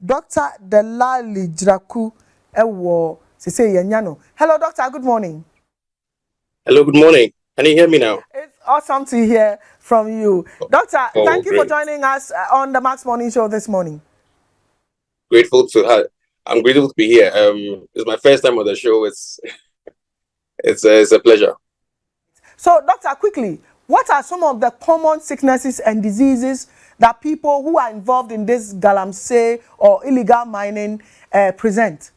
Dr. Delali Blood-Dzraku ewo sese yenyano. Hello, doctor. Good morning. Hello, good morning. Can you hear me now? It's awesome to hear from you, doctor. Oh, Thank you for great. joining us on the Max Morning Show this morning. I'm grateful to be here. It's my first time on the show. It's a pleasure. So, doctor, quickly, what are some of the common sicknesses and diseases that people who are involved in this Galamsey or illegal mining present?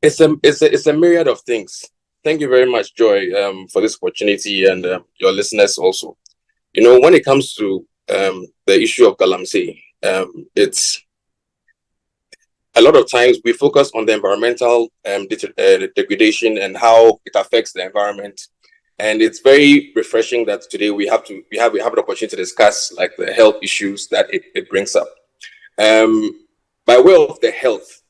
It's a myriad of things. Thank you very much, Joy, for this opportunity, and your listeners also. You know, when it comes to the issue of Galamsey, it's a lot of times we focus on the environmental degradation and how it affects the environment. And it's very refreshing that today we have an opportunity to discuss like the health issues that it brings up. By way of the health,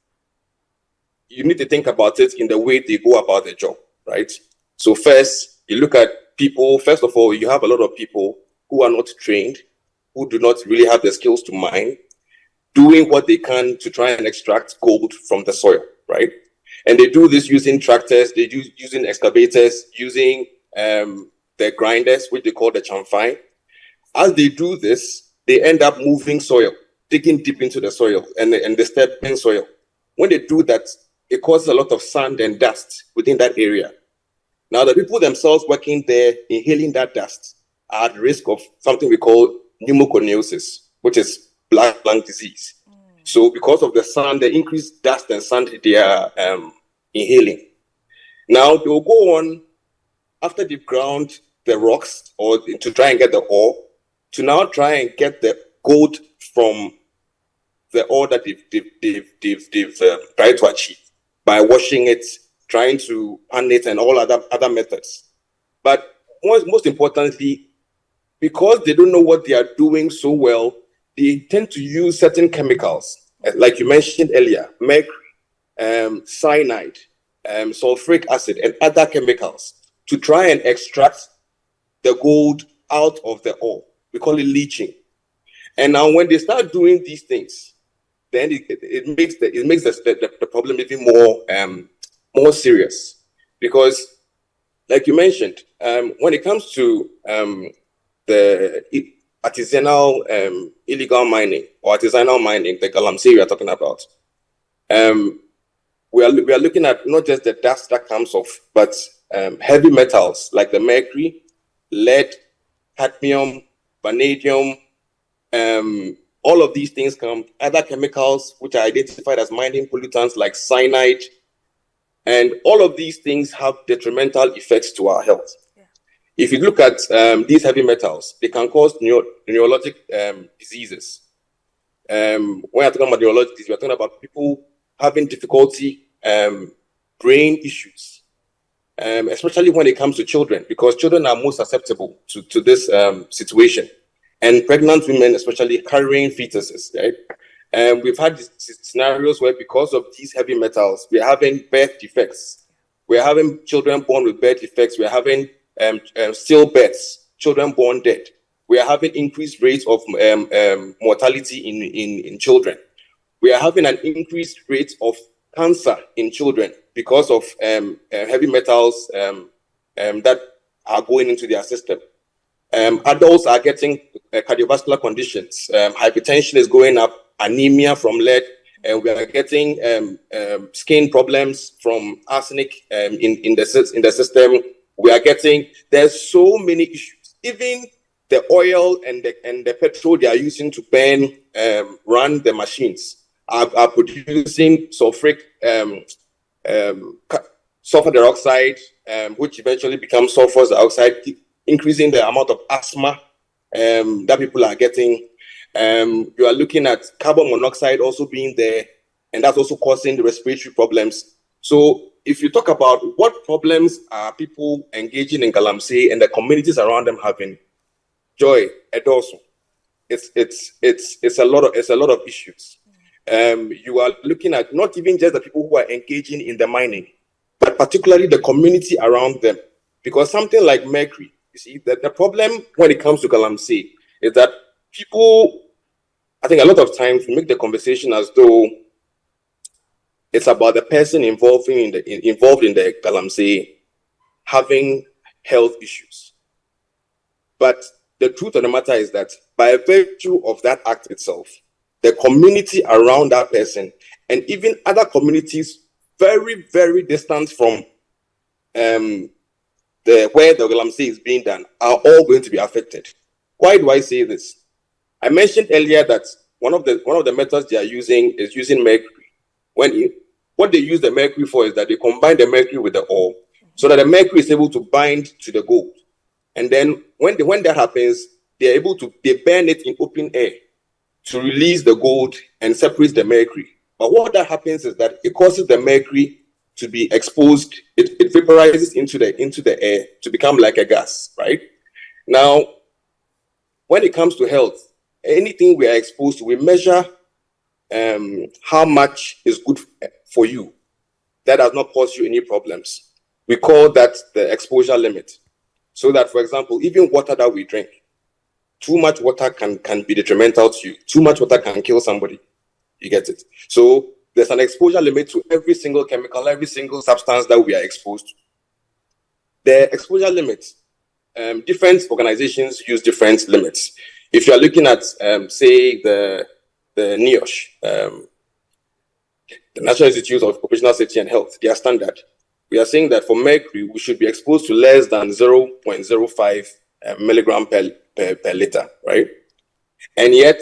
you need to think about it in the way they go about their job, right? So first, you look at people. First of all, you have a lot of people who are not trained, who do not really have the skills to mine, doing what they can to try and extract gold from the soil, right? And they do this using tractors, they do using excavators, using the grinders, which they call the chamfai. As they do this, they end up moving soil, digging deep into the soil and disturbing soil. When they do that, it causes a lot of sand and dust within that area. Now, the people themselves working there, inhaling that dust, are at risk of something we call pneumoconiosis, which is black lung disease. So because of the sand, the increased dust and sand they are inhaling. Now, they'll go on, after they've ground the rocks or to try and get the ore, to now try and get the gold from the ore that they've tried to achieve by washing it, trying to pan it, and all other methods. But most importantly, because they don't know what they are doing so well, they tend to use certain chemicals, like you mentioned earlier, mercury, cyanide, sulfuric acid, and other chemicals to try and extract the gold out of the ore. We call it leaching. And now when they start doing these things, then it makes the problem even more serious. Because like you mentioned, when it comes to the artisanal illegal mining or artisanal mining, the Galamsey we are talking about, we are looking at not just the dust that comes off, but heavy metals like the mercury, lead, cadmium, vanadium, all of these things come, other chemicals which are identified as mining pollutants like cyanide, and all of these things have detrimental effects to our health. Yeah. If you look at these heavy metals, they can cause neurologic diseases. When we're talking about neurologic disease, we're talking about people having difficulty, brain issues, especially when it comes to children, because children are most susceptible to this situation. And pregnant women, especially carrying fetuses, right? And we've had these scenarios where because of these heavy metals, we're having birth defects. We're having children born with birth defects. We're having stillbirths, children born dead. We are having increased rates of mortality in children. We are having an increased rate of cancer in children because of heavy metals that are going into their system. Adults are getting cardiovascular conditions. Hypertension is going up, anemia from lead, and we are getting skin problems from arsenic in the system. We are getting, there's so many issues. Even the oil and the petrol they are using to run the machines are producing sulfur dioxide, which eventually becomes sulfur dioxide, increasing the amount of asthma that people are getting. You are looking at carbon monoxide also being there, and that's also causing the respiratory problems. So if you talk about what problems are people engaging in Galamsey and the communities around them having, Joy, and also it's a lot of issues. You are looking at not even just the people who are engaging in the mining, but particularly the community around them. Because something like mercury, you see, the problem when it comes to Galamsey is that people I think a lot of times we make the conversation as though it's about the person involved in the Galamsey having health issues. But the truth of the matter is that by virtue of that act itself, the community around that person and even other communities very, very distant from where the Galamsey is being done are all going to be affected. Why do I say this? I mentioned earlier that one of the methods they are using is using mercury. What they use the mercury for is that they combine the mercury with the ore so that the mercury is able to bind to the gold. And then when that happens, they burn it in open air to release the gold and separate the mercury. But what that happens is that it causes the mercury to be exposed. It vaporizes into the air to become like a gas, right? Now, when it comes to health, anything we are exposed to, we measure how much is good for you. That does not cause you any problems. We call that the exposure limit. So that, for example, even water that we drink, too much water can be detrimental to you. Too much water can kill somebody. You get it? So there's an exposure limit to every single chemical, every single substance that we are exposed to. The exposure limit, different organizations use different limits. If you are looking at, say, the NIOSH, the National Institute of Occupational Safety and Health, their standard, we are saying that for mercury, we should be exposed to less than 0.05 milligram per liter, right? And yet,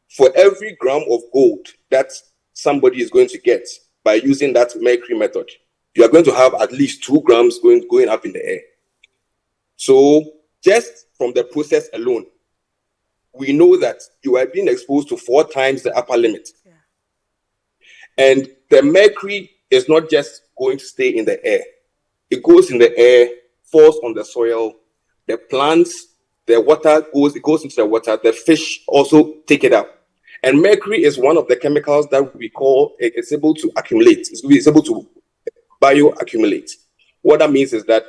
for every gram of gold that somebody is going to get by using that mercury method, you are going to have at least 2 grams going up in the air. So just from the process alone, we know that you are being exposed to 4 times the upper limit. Yeah. And the mercury is not just going to stay in the air. It goes in the air, falls on the soil, the plants, the water goes into the water, the fish also take it up. And mercury is one of the chemicals that we call, it's able to accumulate. It's able to bioaccumulate. What that means is that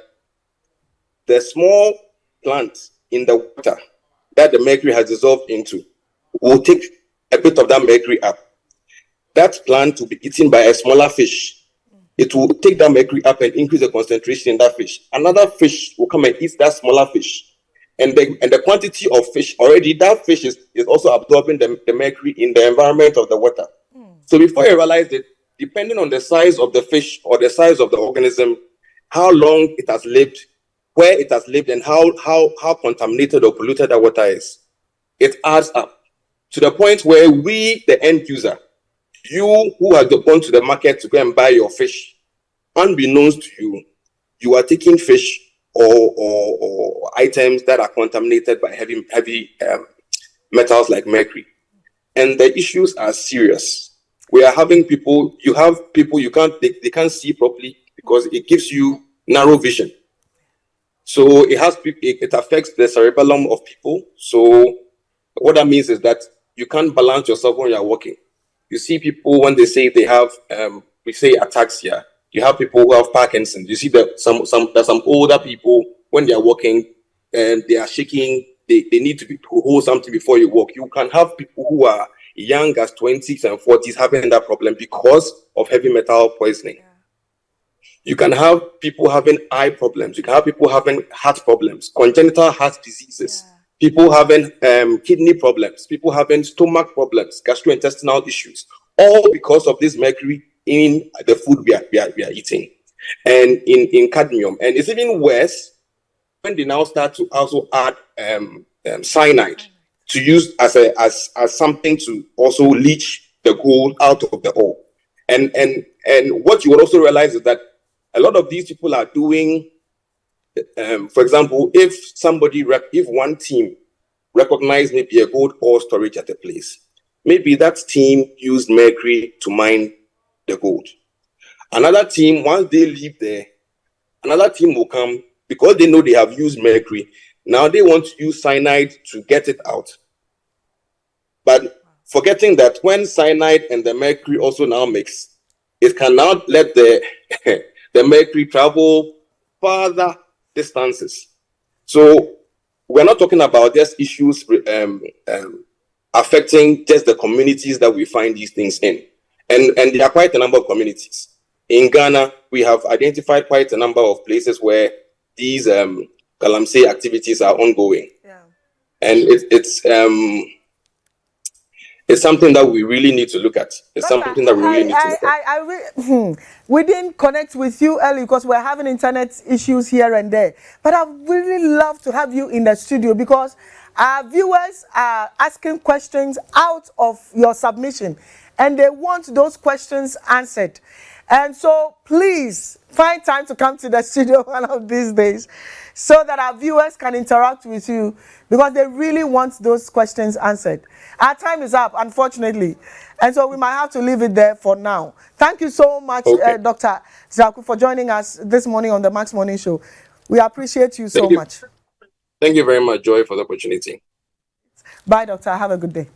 the small plant in the water that the mercury has dissolved into will take a bit of that mercury up. That plant will be eaten by a smaller fish. It will take that mercury up and increase the concentration in that fish. Another fish will come and eat that smaller fish. And the quantity of fish, already that fish is also absorbing the mercury in the environment of the water. So before you realize it, depending on the size of the fish or the size of the organism, how long it has lived, where it has lived, and how contaminated or polluted that water is, it adds up to the point where we, the end user, you who are gone to the market to go and buy your fish, unbeknownst to you, you are taking fish or items that are contaminated by heavy metals like mercury. And the issues are serious. We are having people, they can't see properly because it gives you narrow vision. So it affects the cerebellum of people. So what that means is that you can't balance yourself when you're walking. You see people when they say they have, we say ataxia. You have people who have Parkinson's. You see that there's some older people when they are walking and they are shaking. They need to hold something before you walk. You can have people who are young as 20s and 40s having that problem because of heavy metal poisoning. Yeah. You can have people having eye problems. You can have people having heart problems, congenital heart diseases. Yeah. People having kidney problems, people having stomach problems, gastrointestinal issues, all because of this mercury in the food we are eating, and in cadmium. And it's even worse when they now start to also add cyanide to use as something to also leach the gold out of the ore. And what you will also realize is that a lot of these people are doing. For example, if one team recognized maybe a gold ore storage at a place, maybe that team used mercury to mine the gold. Another team, once they leave there, another team will come because they know they have used mercury. Now they want to use cyanide to get it out. But forgetting that when cyanide and the mercury also now mix, it can now let the mercury travel further distances. So we're not talking about just issues affecting just the communities that we find these things in. And there are quite a number of communities. In Ghana, we have identified quite a number of places where these Galamsey activities are ongoing. Yeah. And it's something that we really need to look at. It's Doctor, something that we really need to look at. We didn't connect with you early because we're having internet issues here and there. But I really love to have you in the studio because our viewers are asking questions out of your submission and they want those questions answered. And so please find time to come to the studio one of these days so that our viewers can interact with you because they really want those questions answered. Our time is up, unfortunately, and so we might have to leave it there for now. Thank you so much, Okay. Dr. Dzraku, for joining us this morning on the Max Morning Show. We appreciate you so much. Thank you very much, Joy, for the opportunity. Bye, Doctor. Have a good day.